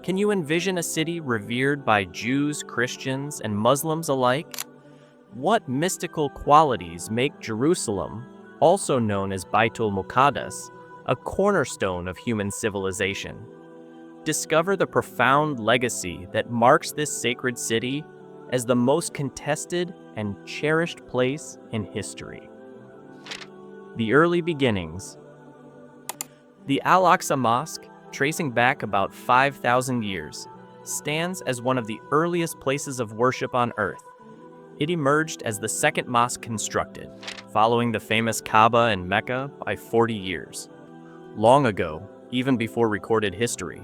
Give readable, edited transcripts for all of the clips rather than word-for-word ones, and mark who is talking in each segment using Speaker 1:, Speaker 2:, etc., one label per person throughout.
Speaker 1: Can you envision a city revered by Jews, Christians, and Muslims alike? What mystical qualities make Jerusalem, also known as Baitul Muqaddas, a cornerstone of human civilization? Discover the profound legacy that marks this sacred city as the most contested and cherished place in history. The early beginnings. The Al-Aqsa Mosque, tracing back about 5,000 years, stands as one of the earliest places of worship on earth. It emerged as the second mosque constructed, following the famous Kaaba in Mecca by 40 years. Long ago, even before recorded history,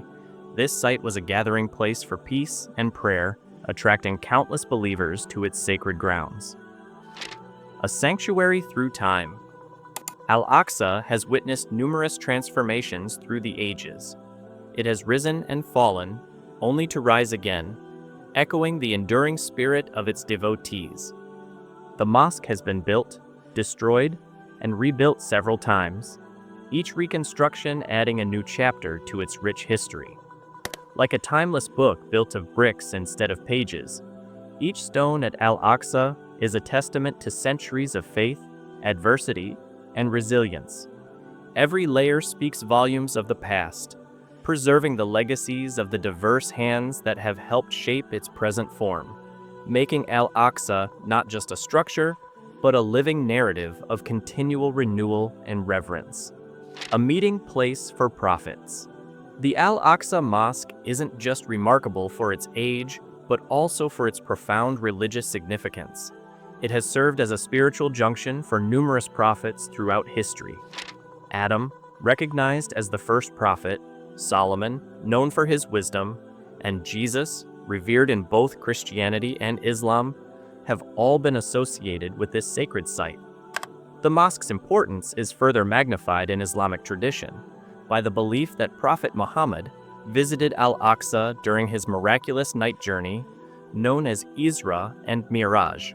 Speaker 1: this site was a gathering place for peace and prayer, attracting countless believers to its sacred grounds. A sanctuary through time. Al-Aqsa has witnessed numerous transformations through the ages. It has risen and fallen, only to rise again, echoing the enduring spirit of its devotees. The mosque has been built, destroyed, and rebuilt several times, each reconstruction adding a new chapter to its rich history. Like a timeless book built of bricks instead of pages, each stone at Al-Aqsa is a testament to centuries of faith, adversity, and resilience. Every layer speaks volumes of the past, preserving the legacies of the diverse hands that have helped shape its present form, making Al-Aqsa not just a structure, but a living narrative of continual renewal and reverence. A meeting place for prophets. The Al-Aqsa Mosque isn't just remarkable for its age, but also for its profound religious significance. It has served as a spiritual junction for numerous prophets throughout history. Adam, recognized as the first prophet, Solomon, known for his wisdom, and Jesus, revered in both Christianity and Islam, have all been associated with this sacred site. The mosque's importance is further magnified in Islamic tradition by the belief that Prophet Muhammad visited Al-Aqsa during his miraculous night journey, known as Isra and Miraj.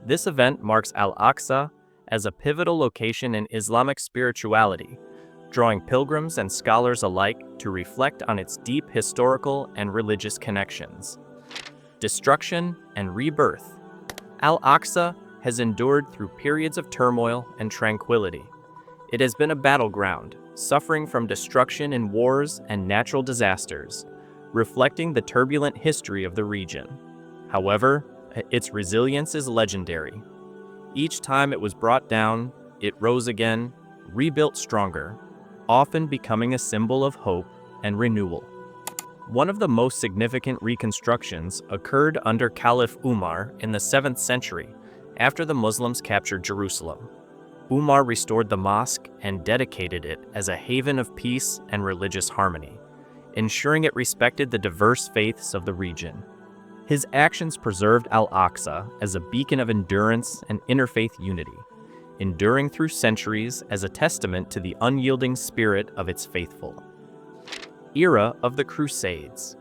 Speaker 1: This event marks Al-Aqsa as a pivotal location in Islamic spirituality, drawing pilgrims and scholars alike to reflect on its deep historical and religious connections. Destruction and rebirth. Al-Aqsa has endured through periods of turmoil and tranquility. It has been a battleground, suffering from destruction in wars and natural disasters, reflecting the turbulent history of the region. However, its resilience is legendary. Each time it was brought down, it rose again, rebuilt stronger, often becoming a symbol of hope and renewal. One of the most significant reconstructions occurred under Caliph Umar in the 7th century, after the Muslims captured Jerusalem. Umar restored the mosque and dedicated it as a haven of peace and religious harmony, ensuring it respected the diverse faiths of the region. His actions preserved Al-Aqsa as a beacon of endurance and interfaith unity, enduring through centuries as a testament to the unyielding spirit of its faithful. Era of the Crusades.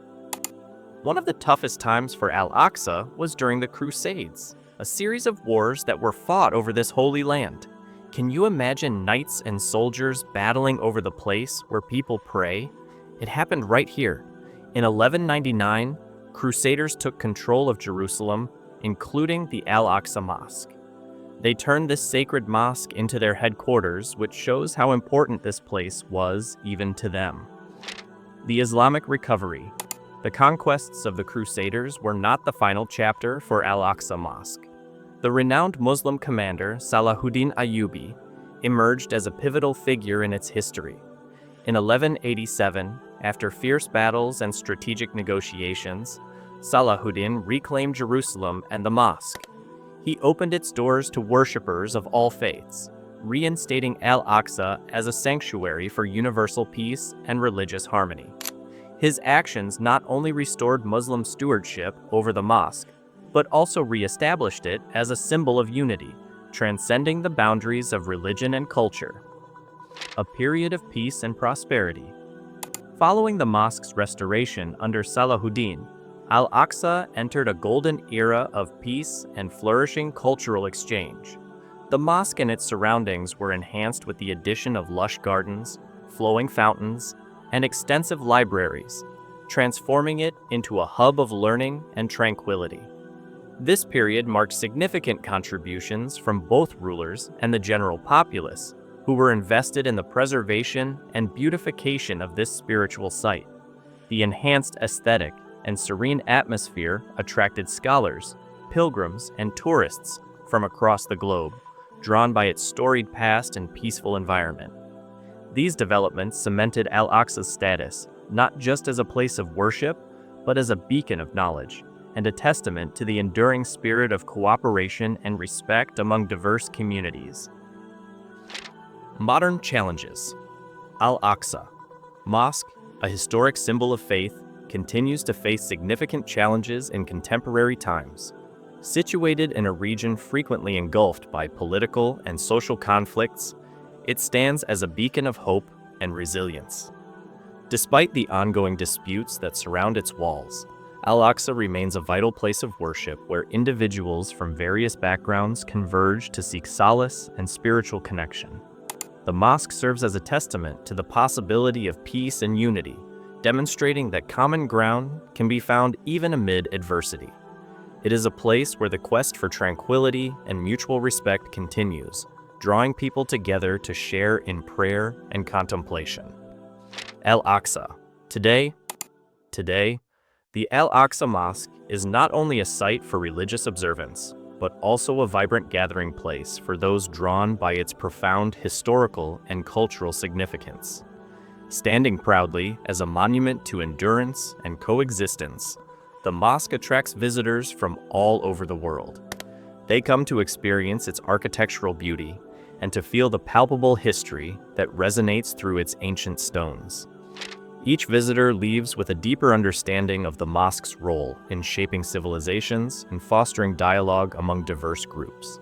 Speaker 1: One of the toughest times for Al-Aqsa was during the Crusades, a series of wars that were fought over this holy land. Can you imagine knights and soldiers battling over the place where people pray? It happened right here. In 1199, Crusaders took control of Jerusalem, including the Al-Aqsa Mosque. They turned this sacred mosque into their headquarters, which shows how important this place was even to them. The Islamic recovery. The conquests of the Crusaders were not the final chapter for Al-Aqsa Mosque. The renowned Muslim commander Salahuddin Ayubi emerged as a pivotal figure in its history. In 1187, after fierce battles and strategic negotiations, Salahuddin reclaimed Jerusalem and the mosque. He opened its doors to worshippers of all faiths, reinstating Al-Aqsa as a sanctuary for universal peace and religious harmony. His actions not only restored Muslim stewardship over the mosque, but also re-established it as a symbol of unity, transcending the boundaries of religion and culture. A period of peace and prosperity. Following the mosque's restoration under Salahuddin, Al-Aqsa entered a golden era of peace and flourishing cultural exchange. The mosque and its surroundings were enhanced with the addition of lush gardens, flowing fountains, and extensive libraries, transforming it into a hub of learning and tranquility. This period marked significant contributions from both rulers and the general populace, who were invested in the preservation and beautification of this spiritual site. The enhanced aesthetic and serene atmosphere attracted scholars, pilgrims, and tourists from across the globe, drawn by its storied past and peaceful environment. These developments cemented Al-Aqsa's status not just as a place of worship, but as a beacon of knowledge and a testament to the enduring spirit of cooperation and respect among diverse communities. Modern challenges. Al-Aqsa Mosque, a historic symbol of faith, continues to face significant challenges in contemporary times. Situated in a region frequently engulfed by political and social conflicts, it stands as a beacon of hope and resilience. Despite the ongoing disputes that surround its walls, Al-Aqsa remains a vital place of worship where individuals from various backgrounds converge to seek solace and spiritual connection. The mosque serves as a testament to the possibility of peace and unity, demonstrating that common ground can be found even amid adversity. It is a place where the quest for tranquility and mutual respect continues, drawing people together to share in prayer and contemplation. Al-Aqsa. Today, the Al-Aqsa Mosque is not only a site for religious observance, but also a vibrant gathering place for those drawn by its profound historical and cultural significance. Standing proudly as a monument to endurance and coexistence, the mosque attracts visitors from all over the world. They come to experience its architectural beauty and to feel the palpable history that resonates through its ancient stones. Each visitor leaves with a deeper understanding of the mosque's role in shaping civilizations and fostering dialogue among diverse groups.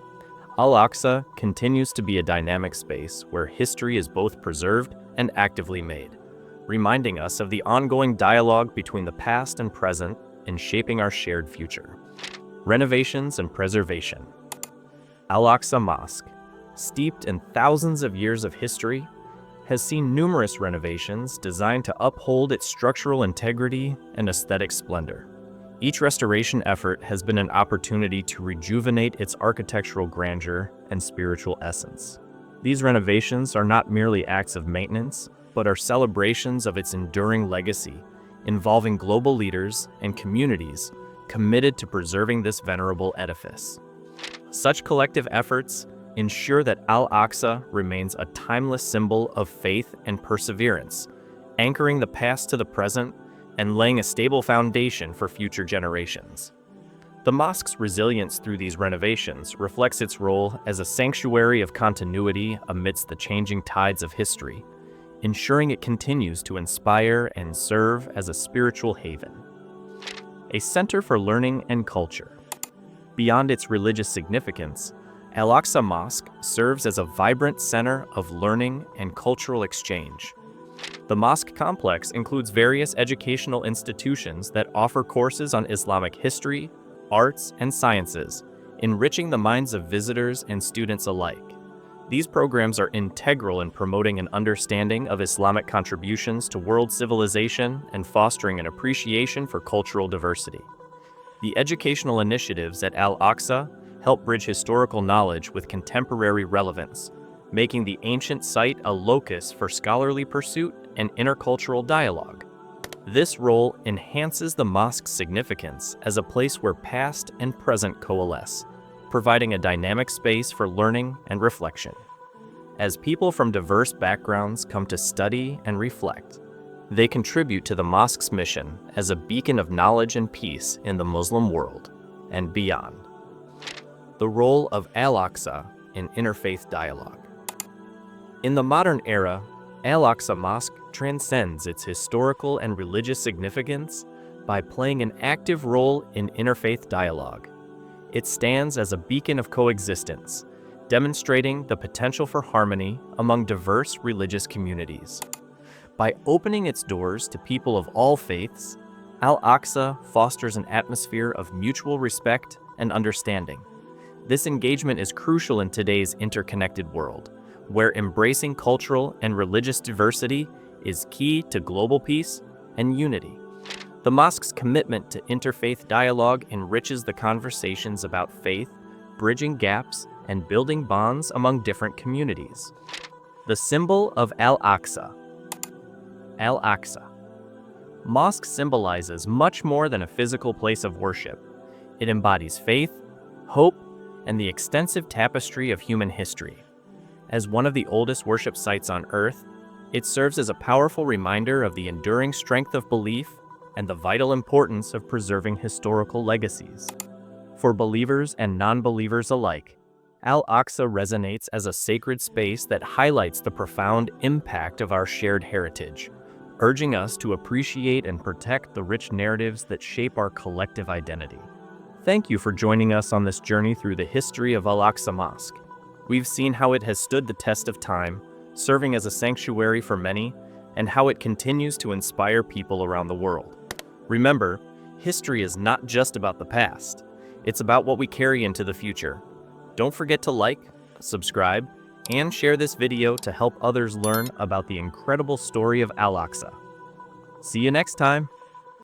Speaker 1: Al-Aqsa continues to be a dynamic space where history is both preserved and actively made, reminding us of the ongoing dialogue between the past and present in shaping our shared future. Renovations and preservation. Al-Aqsa Mosque, steeped in thousands of years of history, has seen numerous renovations designed to uphold its structural integrity and aesthetic splendor. Each restoration effort has been an opportunity to rejuvenate its architectural grandeur and spiritual essence. These renovations are not merely acts of maintenance, but are celebrations of its enduring legacy, involving global leaders and communities committed to preserving this venerable edifice. Such collective efforts ensure that Al-Aqsa remains a timeless symbol of faith and perseverance, anchoring the past to the present and laying a stable foundation for future generations. The mosque's resilience through these renovations reflects its role as a sanctuary of continuity amidst the changing tides of history, ensuring it continues to inspire and serve as a spiritual haven. A center for learning and culture. Beyond its religious significance, Al-Aqsa Mosque serves as a vibrant center of learning and cultural exchange. The mosque complex includes various educational institutions that offer courses on Islamic history, arts, and sciences, enriching the minds of visitors and students alike. These programs are integral in promoting an understanding of Islamic contributions to world civilization and fostering an appreciation for cultural diversity. The educational initiatives at Al-Aqsa help bridge historical knowledge with contemporary relevance, making the ancient site a locus for scholarly pursuit and intercultural dialogue. This role enhances the mosque's significance as a place where past and present coalesce, providing a dynamic space for learning and reflection. As people from diverse backgrounds come to study and reflect, they contribute to the mosque's mission as a beacon of knowledge and peace in the Muslim world and beyond. The role of Al-Aqsa in interfaith dialogue. In the modern era, Al-Aqsa Mosque transcends its historical and religious significance by playing an active role in interfaith dialogue. It stands as a beacon of coexistence, demonstrating the potential for harmony among diverse religious communities. By opening its doors to people of all faiths, Al-Aqsa fosters an atmosphere of mutual respect and understanding. This engagement is crucial in today's interconnected world, where embracing cultural and religious diversity is key to global peace and unity. The mosque's commitment to interfaith dialogue enriches the conversations about faith, bridging gaps, and building bonds among different communities. The symbol of Al-Aqsa. Al-Aqsa. Mosque symbolizes much more than a physical place of worship. It embodies faith, hope, and the extensive tapestry of human history. As one of the oldest worship sites on Earth, it serves as a powerful reminder of the enduring strength of belief and the vital importance of preserving historical legacies. For believers and non-believers alike, Al-Aqsa resonates as a sacred space that highlights the profound impact of our shared heritage, urging us to appreciate and protect the rich narratives that shape our collective identity. Thank you for joining us on this journey through the history of Al-Aqsa Mosque. We've seen how it has stood the test of time, serving as a sanctuary for many, and how it continues to inspire people around the world. Remember, history is not just about the past. It's about what we carry into the future. Don't forget to like, subscribe, and share this video to help others learn about the incredible story of Al-Aqsa. See you next time.